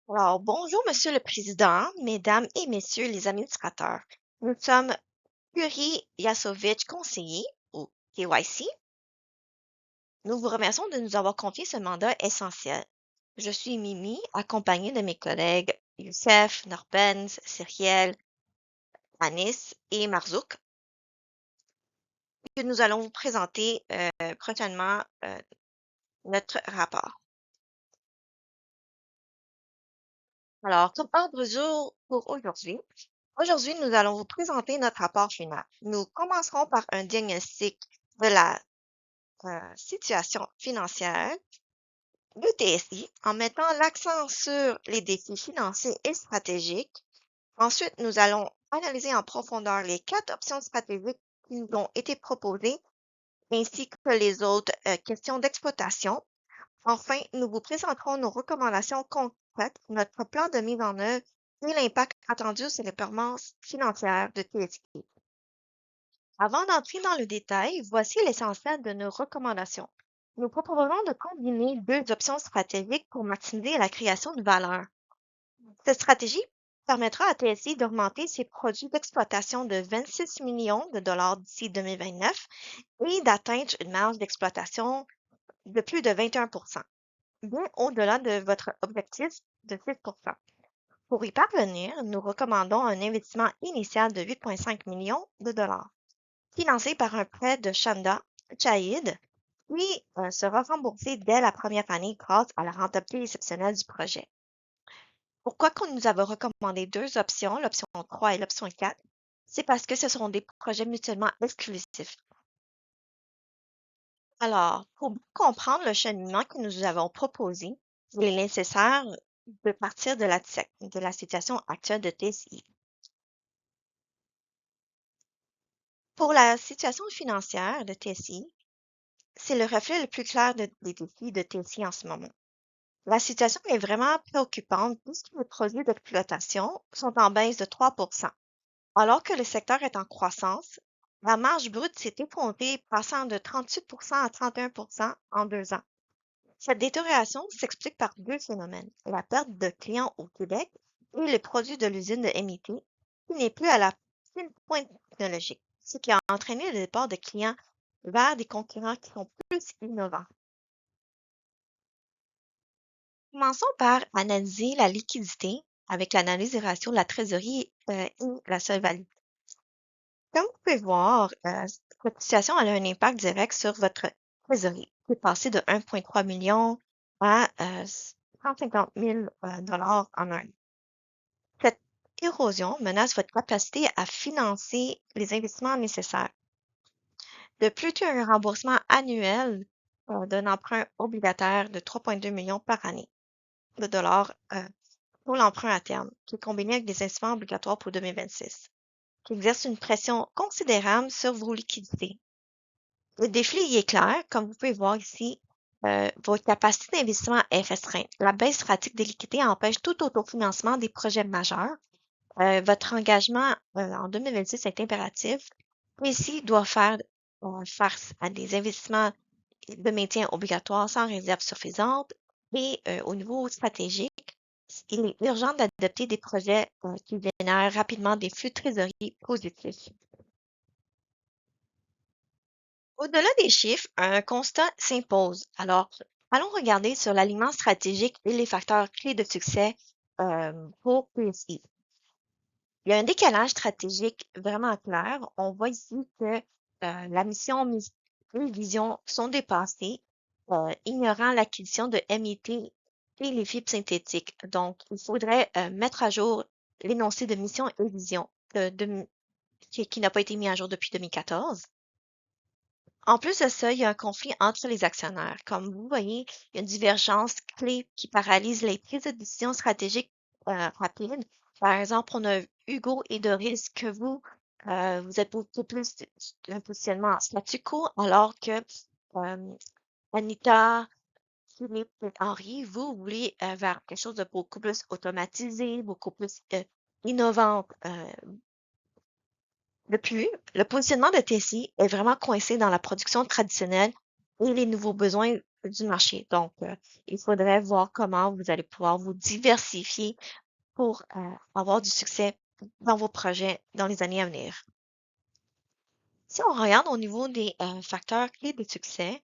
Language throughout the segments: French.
Alors, bonjour, Monsieur le Président, Mesdames et Messieurs les administrateurs. Nous sommes Yuri Yasovitch, conseiller au KYC. Nous vous remercions de nous avoir confié ce mandat essentiel. Je suis Mimi, accompagnée de mes collègues Youssef, Norbenz, Cyriel, Anis et Marzouk, que nous allons vous présenter prochainement notre rapport. Alors, comme ordre du jour pour aujourd'hui, nous allons vous présenter notre rapport final. Nous commencerons par un diagnostic de la situation financière de TSI en mettant l'accent sur les défis financiers et stratégiques. Ensuite, nous allons analyser en profondeur les 4 options stratégiques qui nous ont été proposées ainsi que les autres questions d'exploitation. Enfin, nous vous présenterons nos recommandations concrètes, notre plan de mise en œuvre et l'impact attendu sur les performances financières de TSI. Avant d'entrer dans le détail, voici l'essentiel de nos recommandations. Nous proposons de combiner 2 options stratégiques pour maximiser la création de valeur. Cette stratégie permettra à TSI d'augmenter ses produits d'exploitation de 26 millions de dollars d'ici 2029 et d'atteindre une marge d'exploitation de plus de 21 bien au-delà de votre objectif de 6 Pour y parvenir, nous recommandons un investissement initial de 8,5 millions de dollars, financé par un prêt de Chanda Chahid, puis sera remboursé dès la première année grâce à la rentabilité exceptionnelle du projet. Pourquoi qu'on nous avait recommandé 2 options, l'option 3 et l'option 4? C'est parce que ce sont des projets mutuellement exclusifs. Alors, pour bien comprendre le cheminement que nous avons proposé, il est nécessaire de partir de la situation actuelle de TCI. Pour la situation financière de TCI, c'est le reflet le plus clair des défis de TCI en ce moment. La situation est vraiment préoccupante puisque les produits d'exploitation sont en baisse de 3 alors que le secteur est en croissance. La marge brute s'est effondrée, passant de 38 à 31 en 2 ans. Cette détérioration s'explique par 2 phénomènes: la perte de clients au Québec et le produit de l'usine de MIT, qui n'est plus à la fine pointe technologique, ce qui a entraîné le départ de clients vers des concurrents qui sont plus innovants. Commençons par analyser la liquidité avec l'analyse des ratios de la trésorerie et la solvabilité. Comme vous pouvez voir, cette situation elle a un impact direct sur votre trésorerie, qui est passé de 1,3 million à 150 000 dollars en un an. Cette érosion menace votre capacité à financer les investissements nécessaires. De plus, tu as un remboursement annuel d'un emprunt obligataire de 3,2 millions par année de dollars pour l'emprunt à terme, qui est combiné avec des investissements obligatoires pour 2026, qui exerce une pression considérable sur vos liquidités. Le défi y est clair, comme vous pouvez voir ici, votre capacité d'investissement est restreinte. La baisse pratique des liquidités empêche tout autofinancement des projets majeurs. Votre engagement en 2026 est impératif. Ici, doit faire face à des investissements de maintien obligatoires sans réserve suffisante et au niveau stratégique, il est urgent d'adopter des projets qui génèrent rapidement des flux de trésorerie positifs. Au-delà des chiffres, un constat s'impose. Alors, allons regarder sur l'alignement stratégique et les facteurs clés de succès pour PSI. Il y a un décalage stratégique vraiment clair. On voit ici que la mission et les visions sont dépassées, ignorant l'acquisition de MIT et les fibres synthétiques. Donc, il faudrait mettre à jour l'énoncé de mission et vision qui n'a pas été mis à jour depuis 2014. En plus de ça, il y a un conflit entre les actionnaires. Comme vous voyez, il y a une divergence clé qui paralyse les prises de décision stratégiques rapides. Par exemple, on a Hugo et Doris que vous êtes beaucoup plus d'un positionnement en statu quo, alors que euh, Anita, Philippe et Henri, vous voulez vers quelque chose de beaucoup plus automatisé, beaucoup plus innovant. De plus, le positionnement de Tessie est vraiment coincé dans la production traditionnelle et les nouveaux besoins du marché. Donc, il faudrait voir comment vous allez pouvoir vous diversifier pour avoir du succès dans vos projets dans les années à venir. Si on regarde au niveau des facteurs clés de succès,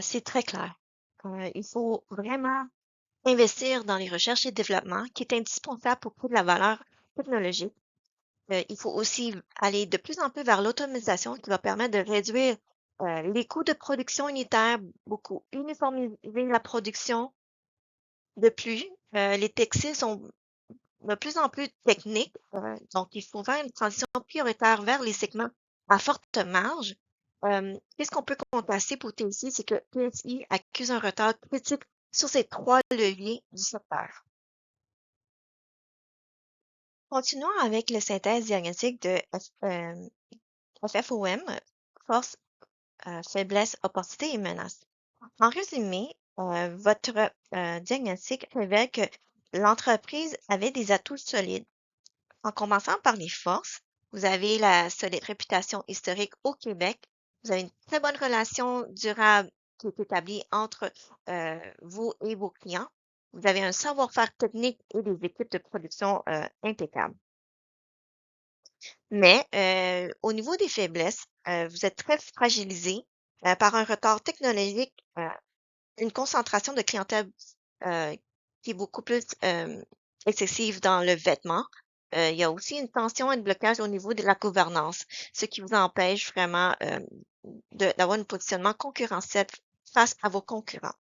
c'est très clair. Il faut vraiment investir dans les recherches et développement qui est indispensable pour créer de la valeur technologique. Il faut aussi aller de plus en plus vers l'automatisation qui va permettre de réduire les coûts de production unitaire, beaucoup uniformiser la production. De plus, les textiles sont de plus en plus techniques, donc il faut faire une transition prioritaire vers les segments à forte marge. Qu'est-ce qu'on peut contraster pour TSI, c'est que TSI accuse un retard critique sur ces trois leviers du secteur. Continuons avec le synthèse diagnostique de FFOM, force, faiblesse, opportunité et menace. En résumé, votre diagnostic révèle que l'entreprise avait des atouts solides. En commençant par les forces, vous avez la solide réputation historique au Québec. Vous avez une très bonne relation durable qui est établie entre vous et vos clients. Vous avez un savoir-faire technique et des équipes de production impeccables. Mais au niveau des faiblesses, vous êtes très fragilisé par un retard technologique, une concentration de clientèle qui est beaucoup plus excessive dans le vêtement. Il y a aussi une tension et un blocage au niveau de la gouvernance, ce qui vous empêche vraiment d'avoir un positionnement concurrentiel face à vos concurrents.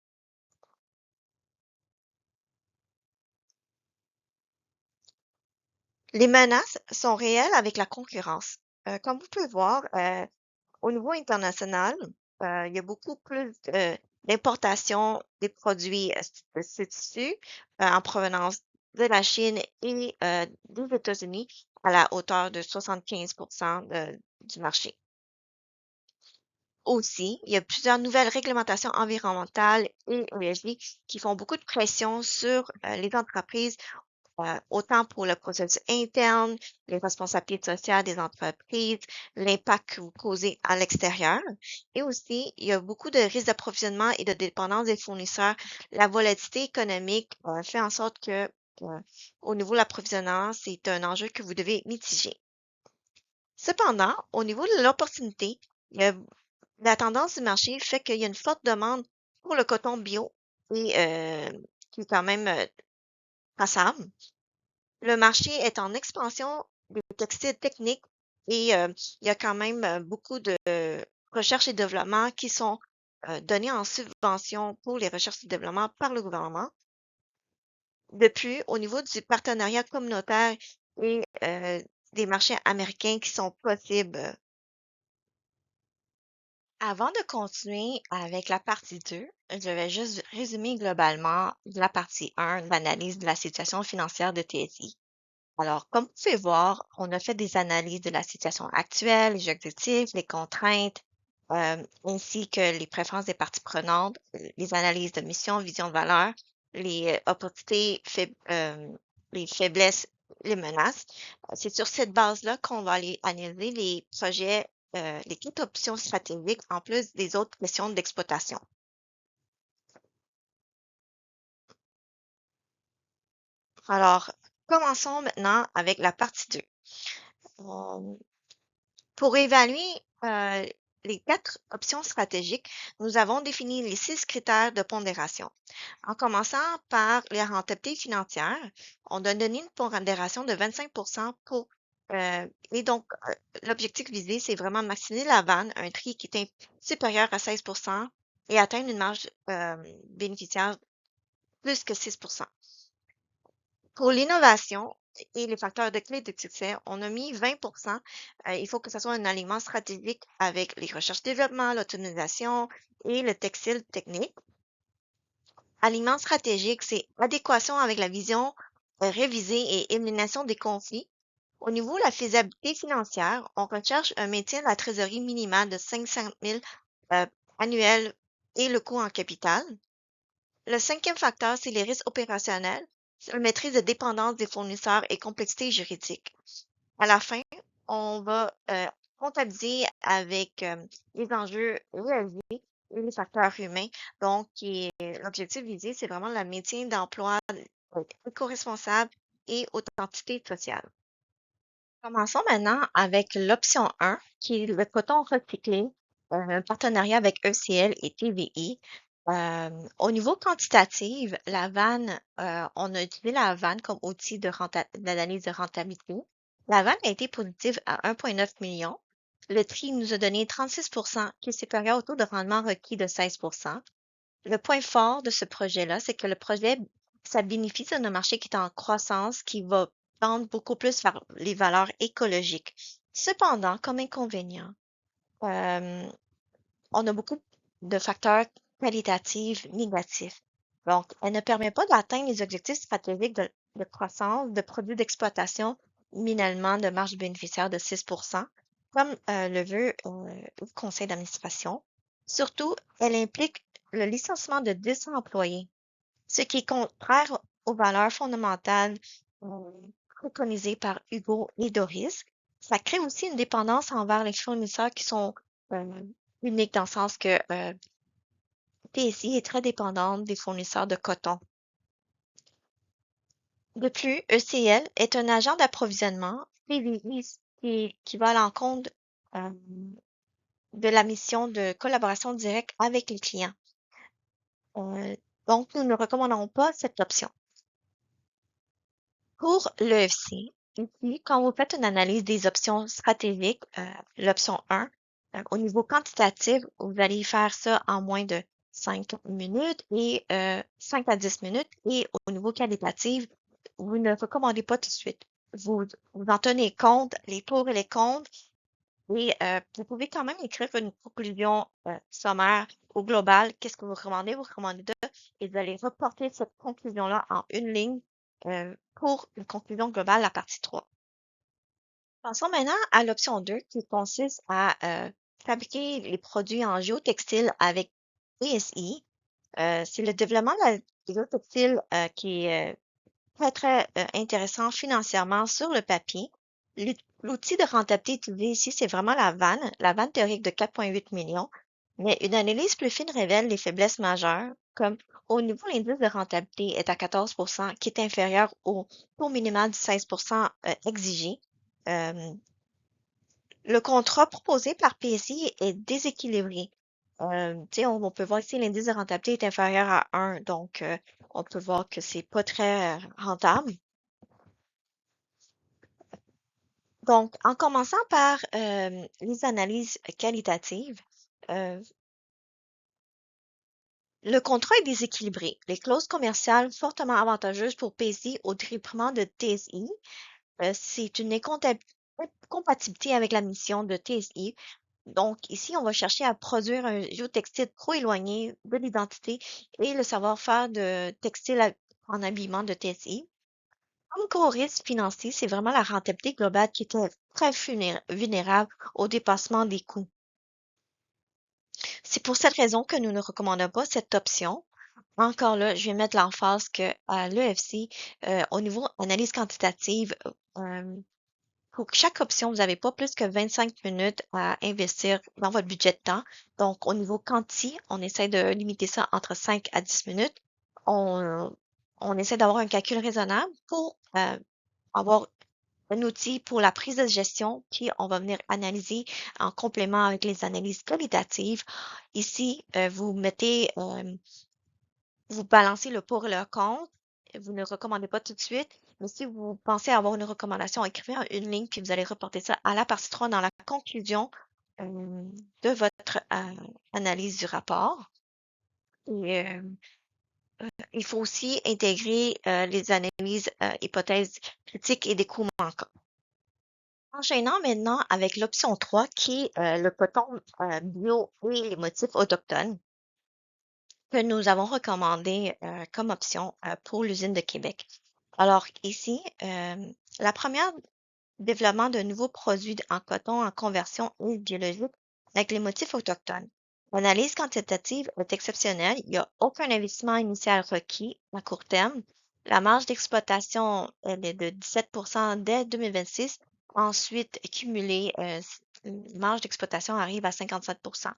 Les menaces sont réelles avec la concurrence. Comme vous pouvez voir, au niveau international, il y a beaucoup plus d'importation des produits de ce tissu en provenance de la Chine et des États-Unis à la hauteur de 75% du marché. Aussi, il y a plusieurs nouvelles réglementations environnementales et ESG qui font beaucoup de pression sur les entreprises autant pour le processus interne, les responsabilités sociales des entreprises, l'impact que vous causez à l'extérieur. Et aussi, il y a beaucoup de risques d'approvisionnement et de dépendance des fournisseurs. La volatilité économique fait en sorte que, au niveau de l'approvisionnement, c'est un enjeu que vous devez mitiger. Cependant, au niveau de l'opportunité, il y a la tendance du marché fait qu'il y a une forte demande pour le coton bio et qui est quand même traçable. Le marché est en expansion des textiles techniques et il y a quand même beaucoup de recherche et développement qui sont donnés en subvention pour les recherches et développement par le gouvernement. De plus, au niveau du partenariat communautaire et des marchés américains qui sont possibles. Avant de continuer avec la partie 2, je vais juste résumer globalement la partie 1, l'analyse de la situation financière de TSI. Alors, comme vous pouvez voir, on a fait des analyses de la situation actuelle, les objectifs, les contraintes, ainsi que les préférences des parties prenantes, les analyses de mission, vision de valeur, les opportunités, les faiblesses, les menaces. C'est sur cette base-là qu'on va aller analyser les projets, les quatre options stratégiques en plus des autres questions d'exploitation. Alors, commençons maintenant avec la partie 2. Pour évaluer les quatre options stratégiques, nous avons défini les 6 critères de pondération. En commençant par la rentabilité financière, on a donné une pondération de 25% et donc l'objectif visé, c'est vraiment de maximiser la vanne, un tri qui est supérieur à 16% et atteindre une marge bénéficiaire plus que 6%. Pour l'innovation et les facteurs de clé de succès, on a mis 20%. Il faut que ce soit un alignement stratégique avec les recherches-développement, l'automatisation et le textile technique. Alignement stratégique, c'est adéquation avec la vision révisée et élimination des conflits. Au niveau de la faisabilité financière, on recherche un maintien de la trésorerie minimale de 500 000 annuels et le coût en capital. Le cinquième facteur, c'est les risques opérationnels, la maîtrise de dépendance des fournisseurs et complexité juridique. À la fin, on va comptabiliser avec les enjeux ESG et les facteurs humains. Donc, l'objectif visé, c'est vraiment le maintien d'emplois éco-responsables et authenticité sociale. Commençons maintenant avec l'option 1, qui est le coton recyclé, un partenariat avec ECL et TVI. Au niveau quantitatif, la vanne, on a utilisé la vanne comme outil d'analyse de rentabilité. La vanne a été positive à 1,9 million. Le tri nous a donné 36%, qui est supérieur au taux de rendement requis de 16%. Le point fort de ce projet-là, c'est que le projet, ça bénéficie d'un marché qui est en croissance, qui va tendre beaucoup plus vers les valeurs écologiques. Cependant, comme inconvénient, euh, on a beaucoup de facteurs qualitatifs négatifs. Donc, elle ne permet pas d'atteindre les objectifs stratégiques de croissance de produits d'exploitation, minimalement de marge bénéficiaire de 6%, comme le veut le conseil d'administration. Surtout, elle implique le licenciement de 10 employés, ce qui est contraire aux valeurs fondamentales euh, préconisées par Hugo et Doris. Ça crée aussi une dépendance envers les fournisseurs qui sont euh, uniques dans le sens que PSI est très dépendante des fournisseurs de coton. De plus, ECL est un agent d'approvisionnement qui va à l'encontre euh, de la mission de collaboration directe avec les clients. Euh, donc, nous ne recommandons pas cette option. Pour l'EFC, ici, quand vous faites une analyse des options stratégiques, l'option 1, au niveau quantitatif, vous allez faire ça en moins de 5 minutes et 5 à 10 minutes. Et au niveau qualitatif, vous ne recommandez pas tout de suite. Vous en tenez compte, les pour et les contre, et vous pouvez quand même écrire une conclusion sommaire au global. Qu'est-ce que vous recommandez de, et vous allez reporter cette conclusion-là en une ligne pour une conclusion globale, la partie 3. Passons maintenant à l'option 2 qui consiste à fabriquer les produits en géotextile avec PSI. C'est le développement de la géotextile qui est très, très intéressant financièrement sur le papier. L'outil de rentabilité utilisé ici, c'est vraiment la vanne théorique de 4,8 millions, mais une analyse plus fine révèle les faiblesses majeures, comme au niveau, l'indice de rentabilité est à 14%, qui est inférieur au taux minimal de 16% exigé. Euh, le contrat proposé par PSI est déséquilibré. On peut voir ici l'indice de rentabilité est inférieur à 1, donc on peut voir que c'est pas très rentable. Donc, en commençant par les analyses qualitatives, euh, le contrat est déséquilibré. Les clauses commerciales fortement avantageuses pour PSI au détriment de TSI. C'est une incompatibilité avec la mission de TSI. Donc, ici, on va chercher à produire un géotextile trop éloigné de l'identité et le savoir-faire de textile en habillement de TSI. Comme gros risque financier, c'est vraiment la rentabilité globale qui était très vulnérable au dépassement des coûts. C'est pour cette raison que nous ne recommandons pas cette option. Encore là, je vais mettre l'emphase que à l'EFC, au niveau analyse quantitative, euh, pour chaque option, vous n'avez pas plus que 25 minutes à investir dans votre budget de temps. Donc, au niveau quanti, on essaie de limiter ça entre 5 à 10 minutes. On, on essaie d'avoir un calcul raisonnable pour avoir un outil pour la prise de gestion, puis on va venir analyser en complément avec les analyses qualitatives. Ici, vous balancez le pour et le contre. Vous ne recommandez pas tout de suite, mais si vous pensez avoir une recommandation, écrivez en une ligne, puis vous allez reporter ça à la partie 3 dans la conclusion de votre analyse du rapport. Et il faut aussi intégrer les analyses, hypothèses critiques et des coûts manquants. Enchaînant maintenant avec l'option 3 qui est le coton bio et les motifs autochtones que nous avons recommandé comme option pour l'usine de Québec. Alors ici, la première développement de nouveaux produits en coton en conversion et biologique avec les motifs autochtones. L'analyse quantitative est exceptionnelle. Il n'y a aucun investissement initial requis à court terme. La marge d'exploitation elle est de 17% dès 2026. Ensuite, cumulée, marge d'exploitation arrive à 57%.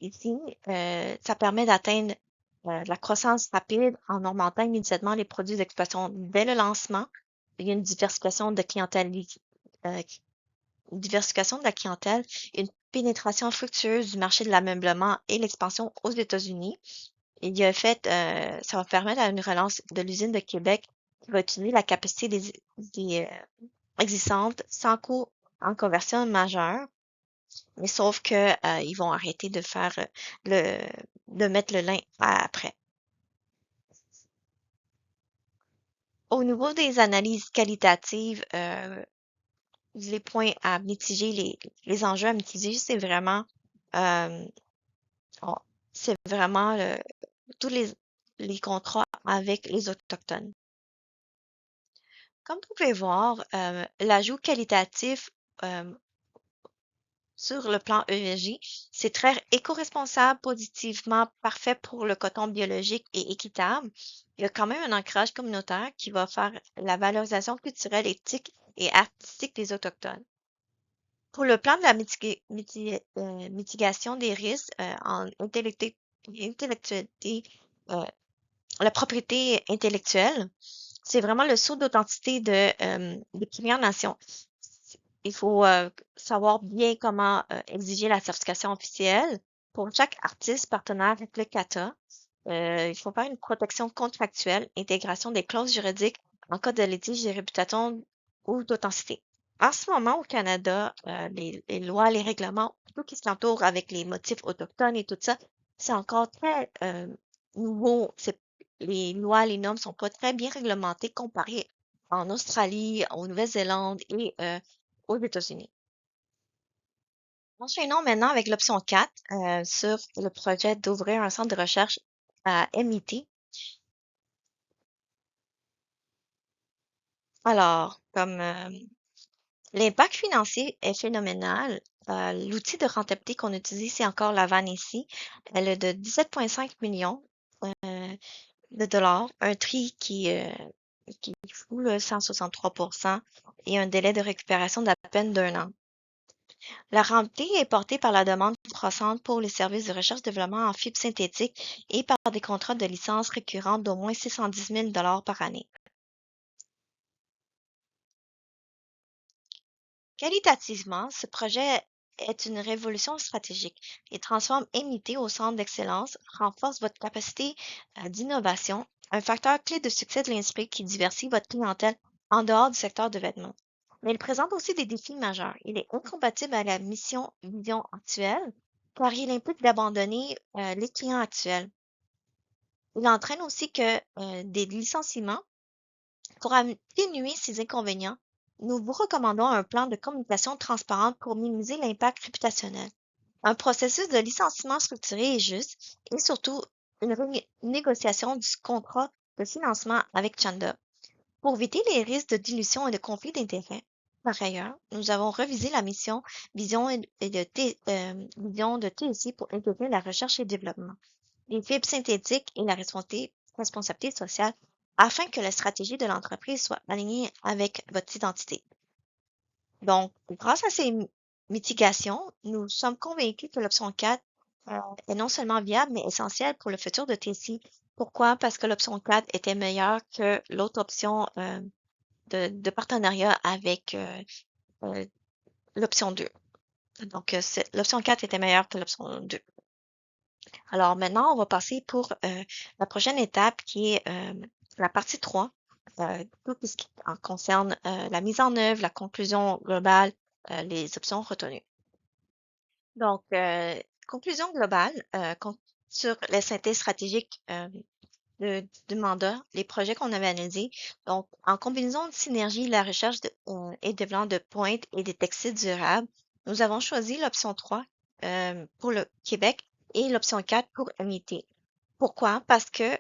ici, ça permet d'atteindre la croissance rapide en augmentant immédiatement les produits d'exploitation dès le lancement. Il y a une diversification de clientèle, euh, une diversification de la clientèle, une pénétration fructueuse du marché de l'ameublement et l'expansion aux États-Unis. Il y a fait, ça va permettre à une relance de l'usine de Québec qui va utiliser la capacité existantes sans coût en conversion majeure, mais sauf que ils vont arrêter de faire le de mettre le lin après. Au niveau des analyses qualitatives, les points à mitiger, les enjeux à mitiger, euh, oh, c'est vraiment tous les contrats avec les Autochtones. Comme vous pouvez voir, l'ajout qualitatif euh, sur le plan ESG, c'est très éco-responsable, positivement parfait pour le coton biologique et équitable. Il y a quand même un ancrage communautaire qui va faire la valorisation culturelle, éthique et artistique des Autochtones. Pour le plan de la mitigation des risques en intellectualité, euh, la propriété intellectuelle, c'est vraiment le saut d'authenticité des Premières Nations. Il faut savoir bien comment exiger la certification officielle. Pour chaque artiste partenaire avec le CATA, il faut faire une protection contractuelle, intégration des clauses juridiques en cas de litige de réputation ou d'authenticité. En ce moment, au Canada, les lois, les règlements, tout ce qui s'entoure avec les motifs autochtones et tout ça, c'est encore très nouveau. Les lois, les normes sont pas très bien réglementées comparées en Australie, en Nouvelle-Zélande et aux États-Unis. Enchaînons maintenant avec l'option 4 sur le projet d'ouvrir un centre de recherche à MIT. Alors, comme l'impact financier est phénoménal, l'outil de rentabilité qu'on utilise, c'est encore la vanne ici. Elle est de 17,5 millions de dollars, un tri qui est fou, là, 163% et un délai de récupération d'à peine d'1 an. La rentabilité est portée par la demande croissante pour les services de recherche-développement en fibres synthétiques et par des contrats de licence récurrentes d'au moins 610 000 par année. Qualitativement, ce projet est une révolution stratégique. Il transforme MIT au centre d'excellence, renforce votre capacité d'innovation, un facteur clé de succès de l'industrie qui diversifie votre clientèle en dehors du secteur de vêtements. Mais il présente aussi des défis majeurs. Il est incompatible à la vision actuelle, car il implique d'abandonner les clients actuels. Il entraîne aussi que des licenciements. Pour atténuer ces inconvénients, nous vous recommandons un plan de communication transparente pour minimiser l'impact réputationnel, un processus de licenciement structuré et juste, et surtout une négociation du contrat de financement avec Chanda. Pour éviter les risques de dilution et de conflit d'intérêts, par ailleurs, nous avons revisé la mission, vision de TSI pour intégrer la recherche et le développement, les fibres synthétiques et la responsabilité sociale afin que la stratégie de l'entreprise soit alignée avec votre identité. Donc, grâce à ces mitigations, nous sommes convaincus que l'option 4 est non seulement viable, mais essentielle pour le futur de TC. Pourquoi? Parce que l'option 4 était meilleure que l'autre option de partenariat avec euh, l'option 2. Donc, l'option 4 était meilleure que l'option 2. Alors maintenant, on va passer pour la prochaine étape qui est la partie 3, tout ce qui concerne la mise en œuvre, la conclusion globale, les options retenues. Donc, conclusion globale sur les synthèses stratégiques du mandat, les projets qu'on avait analysés. Donc, en combinaison de synergie, la recherche et développement de pointe et des textiles durables, nous avons choisi l'option 3 pour le Québec et l'option 4 pour MIT. Pourquoi? Parce que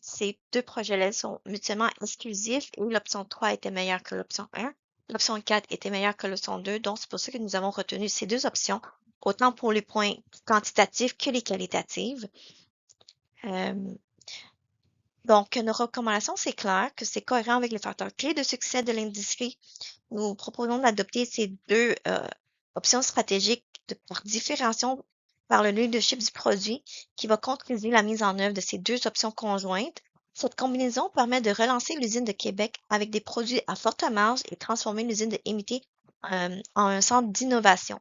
ces deux projets-là sont mutuellement exclusifs et l'option 3 était meilleure que l'option 1. L'option 4 était meilleure que l'option 2, donc c'est pour ça que nous avons retenu ces deux options, autant pour les points quantitatifs que les qualitatifs. Euh, donc, nos recommandations, c'est clair que c'est cohérent avec les facteurs clés de succès de l'industrie. Nous proposons d'adopter ces deux options stratégiques par différenciation par le leadership du produit qui va concrétiser la mise en œuvre de ces deux options conjointes. Cette combinaison permet de relancer l'usine de Québec avec des produits à forte marge et transformer l'usine de MIT en un centre d'innovation.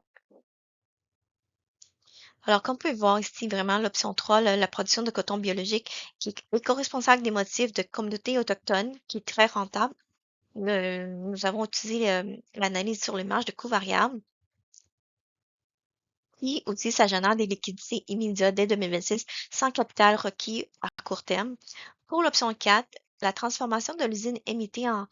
Alors, comme vous pouvez voir ici, vraiment, l'option 3, la production de coton biologique qui est éco-responsable des motifs de communautés autochtones, qui est très rentable. Nous avons utilisé l'analyse sur les marges de coûts variables. Puis aussi, ça génère des liquidités immédiates dès 2026 sans capital requis à court terme. Pour l'option 4, la transformation de l'usine MIT en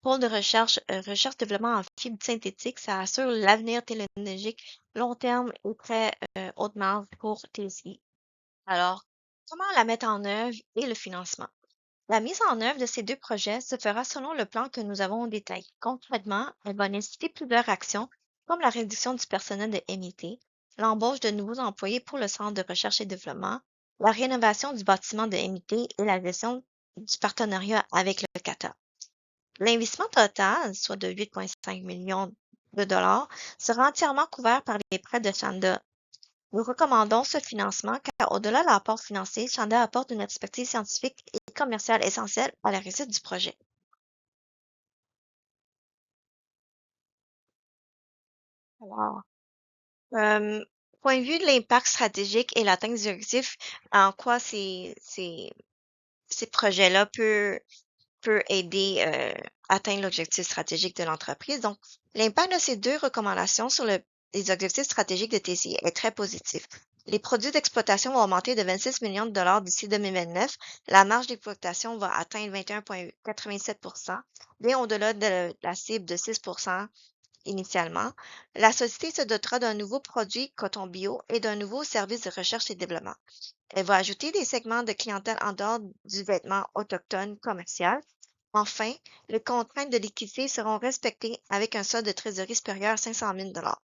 pôle de recherche-développement en fibres synthétiques, ça assure l'avenir technologique long terme et très haute marge pour TSI. Alors, comment la mettre en œuvre et le financement? La mise en œuvre de ces deux projets se fera selon le plan que nous avons détaillé. Concrètement, elle va nécessiter plusieurs actions, comme la réduction du personnel de MIT, l'embauche de nouveaux employés pour le Centre de recherche et développement, la rénovation du bâtiment de MIT et la gestion du partenariat avec le CATA. L'investissement total, soit de 8,5 millions de dollars, sera entièrement couvert par les prêts de Chanda. Nous recommandons ce financement car au-delà de l'apport financier, Chanda apporte une expertise scientifique et commerciale essentielle à la réussite du projet. Alors, point de vue de l'impact stratégique et l'atteinte des objectifs, en quoi ces projets-là peut aider à atteindre l'objectif stratégique de l'entreprise. Donc, l'impact de ces deux recommandations sur les objectifs stratégiques de TCI est très positif. Les produits d'exploitation vont augmenter de 26 millions de dollars d'ici 2029. La marge d'exploitation va atteindre 21,87 bien au-delà de la cible de 6 initialement. La société se dotera d'un nouveau produit coton bio et d'un nouveau service de recherche et développement. Elle va ajouter des segments de clientèle en dehors du vêtement autochtone commercial. Enfin, les contraintes de liquidité seront respectées avec un solde de trésorerie supérieur à 500 000 dollars.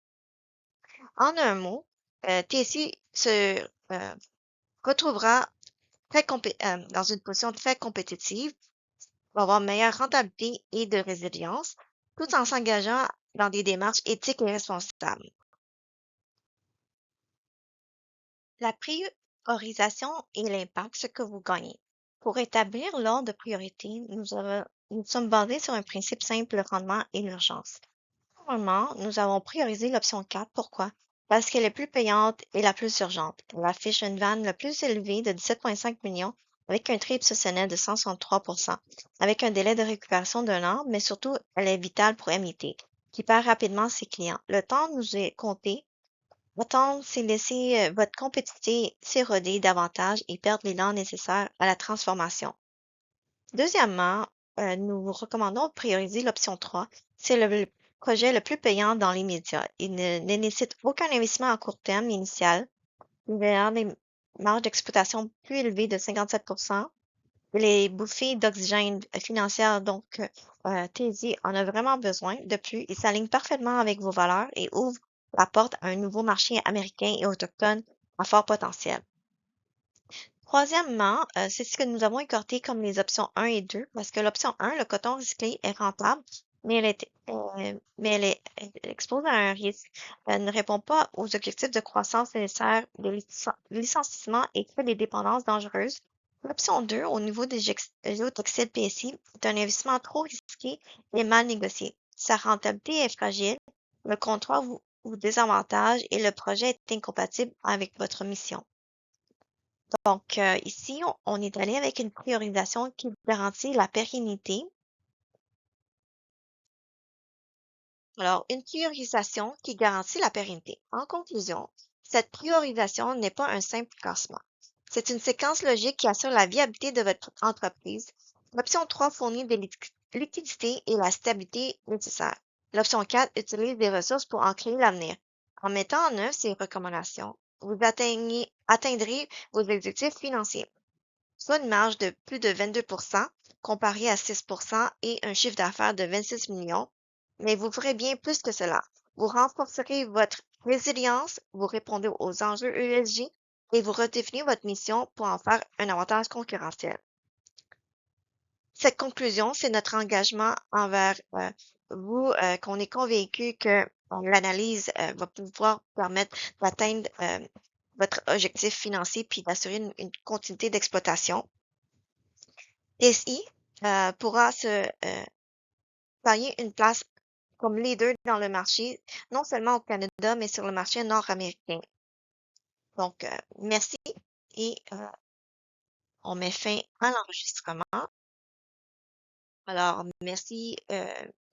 En un mot, TSI se retrouvera dans une position très compétitive, va avoir une meilleure rentabilité et de résilience, tout en s'engageant dans des démarches éthiques et responsables. La priorisation et l'impact, ce que vous gagnez. Pour établir l'ordre de priorité, nous sommes basés sur un principe simple, le rendement et l'urgence. Normalement, nous avons priorisé l'option 4. Pourquoi? Parce qu'elle est plus payante et la plus urgente. Elle affiche une vanne la plus élevée de 17,5 millions avec un trait obsessionnel de 163%, avec un délai de récupération d'1 an, mais surtout, elle est vitale pour MIT, qui perd rapidement ses clients. Le temps nous est compté. Attendre, c'est laisser votre compétitivité s'éroder davantage et perdre l'élan nécessaire à la transformation. Deuxièmement, nous recommandons de prioriser l'option 3. C'est le projet le plus payant dans les médias. Il ne nécessite aucun investissement à court terme initial. Il a des marges d'exploitation plus élevées de 57%. Les bouffées d'oxygène financières, donc TSI en a vraiment besoin. De plus, il s'aligne parfaitement avec vos valeurs et ouvre la porte à un nouveau marché américain et autochtone à fort potentiel. Troisièmement, c'est ce que nous avons écarté comme les options 1 et 2, parce que l'option 1, le coton recyclé, est rentable, mais elle expose à un risque. Elle ne répond pas aux objectifs de croissance nécessaires de licenciement et crée des dépendances dangereuses. L'option 2, au niveau des géotoxides PSI, est un investissement trop risqué et mal négocié. Sa rentabilité est fragile, le contrat vous désavantage et le projet est incompatible avec votre mission. Donc, ici, on est allé avec une priorisation qui garantit la pérennité. Alors, une priorisation qui garantit la pérennité. En conclusion, cette priorisation n'est pas un simple classement. C'est une séquence logique qui assure la viabilité de votre entreprise. L'option 3 fournit des liquidités et la stabilité nécessaire. L'option 4 utilise des ressources pour en créer l'avenir. En mettant en œuvre ces recommandations, vous atteindrez vos objectifs financiers, soit une marge de plus de 22 comparé à 6 et un chiffre d'affaires de 26 millions. Mais vous ferez bien plus que cela. Vous renforcerez votre résilience, vous répondez aux enjeux ESG et vous redéfinissez votre mission pour en faire un avantage concurrentiel. Cette conclusion, c'est notre engagement envers vous, qu'on est convaincu que l'analyse va pouvoir permettre d'atteindre votre objectif financier puis d'assurer une continuité d'exploitation. TSI pourra se tailler une place comme leader dans le marché, non seulement au Canada, mais sur le marché nord-américain. Donc, merci et on met fin à l'enregistrement. Alors, merci,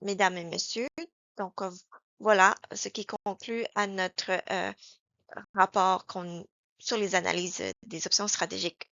mesdames et messieurs. Donc, voilà ce qui conclut à notre rapport sur les analyses des options stratégiques.